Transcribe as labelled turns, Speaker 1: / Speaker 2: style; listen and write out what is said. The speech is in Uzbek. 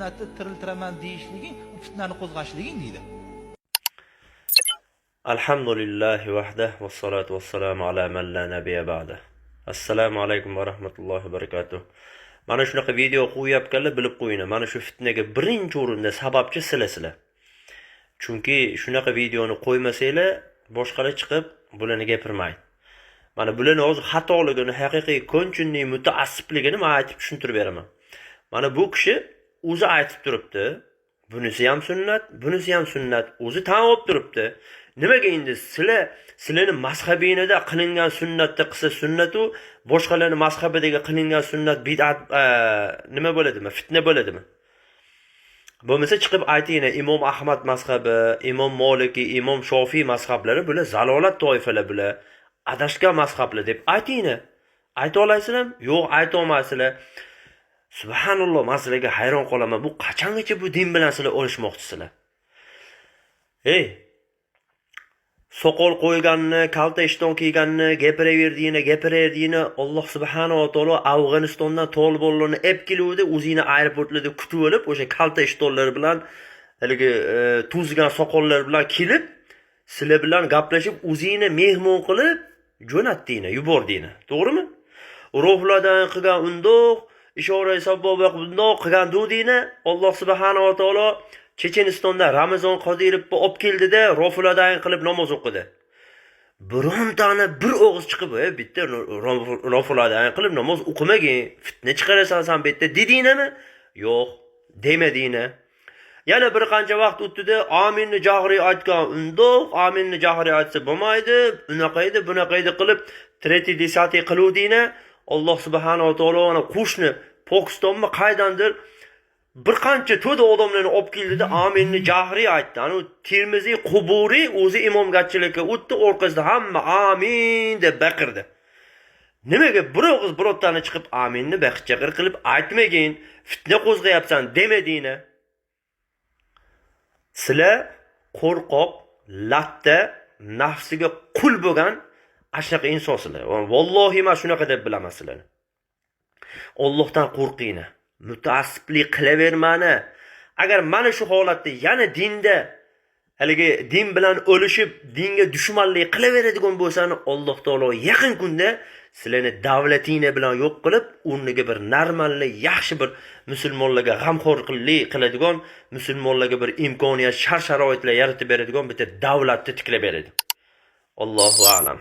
Speaker 1: sunnatni tiriltiraman deyishliging, fitnani qo'zg'ashliging deydi.
Speaker 2: Alhamdulillahi vahda va salatu vassalamu ala man la nabiyya ba'da. Assalomu alaykum va rahmatullohi va barakatuh. Mana shunaqa video qo'yayotganlar bilib qo'yinglar. Mana shu fitnaga birinchi o'rinda sababchi sizlar. Chunki shunaqa videoni qo'ymasanglar, boshqalar chiqib bularni gapirmaydi. Mana bularning o'zi xatoligini, haqiqiy konchunning mutaassibligini men aytib tushuntirib beraman. Mana bu kishi o'zi aytib turibdi. Bunisi ham sunnat, bunisi ham sunnat. O'zi tan olib turibdi. Nimaga endi sizlarning mazhabingizda qilingan sunnatni qilsa sunnatu, boshqalarning mazhabidagi qilingan sunnat bid'at nima bo'ladimi? Fitna bo'ladimi? Bo'lmasa chiqib aytinglar, Imom Ahmad mazhabi, Imom Maliki, Imom Shofiy mazhablari bular zalolat toifalar bular, adashgan mazhablar deb aytinglar. Ayta olasizlarmi? Yo'q, ayta olmaysizlar. Subhanalloh, men sizlarga hayron qolaman. Bu qachongacha bu din bilan sizlar olishmoqchisizlar? Ey, soqol qo'yganni, kalta ishton kiyganni, gapiraverdingni, Alloh subhanahu va taolo Afg'onistondan Tolibonlarni olib keluvdi, o'zini aeroportlarda kutib olib, o'sha kalta ishtonlar bilan, haligi tuzgan soqollar bilan kelib, sizlar bilan gaplashib, o'zini mehmon qilib, jo'natdinglar, yubordinglar. To'g'rimi? Ruhlardan qilgan undoq, ishora sabab bundoq qilgan dudinglar, Alloh subhanahu va taolo Chechenistonda Ramazon Qodirovni olib keldida, rofulardan qilib namoz o'qidi. Birontani bir og'iz chiqib, bitta rofulardan qilib namoz o'qimagin, fitna chiqarasan sen bitta dedinglarmi? Yo'q, demadinglar. Yana bir qancha vaqt o'tdi-da, aminni jahriy aytgan undoq, aminni jahriy aytsa bo'lmaydi, unaqa edi, bunaqa edi qilib 3-10 qiluvdinglar. Alloh subhanahu va taolo ana qo'shni Pokistonmi qaydandir bir qancha to'da odamlarni olib keldida aminni jahriy aytdi. Ana Termiziy Quburiy o'zi imomgarchilikka o'tdi, orqasida hamma amin deb baqirdi. Nimaga bir og'iz birotani chiqib aminni baqir qilib aytmagin, fitna qo'zg'ayapsan demadinglar. Sizlar qo'rqoq, latta, nafsiga qul bo'lgan ashaqa insonsizlar. Vallohi men shunaqa deb bilaman sizlarni. Allohdan qo'rqinglar. Mutaassiblik qilavermani. Agar mana shu holatda yana dinda haligi din bilan o'lishib, dinga dushmanlik qilaveradigan bo'lsani, Alloh taolo yaqin kunda sizlarni davlatinglar bilan yo'q qilib, o'rniga bir normallik, yaxshi bir musulmonlarga g'amxo'rlik qiladigan, musulmonlarga bir imkoniyat, shart-sharoitlar yaratib beradigan bitta davlatni tiklab beradi. Allohu a'lam.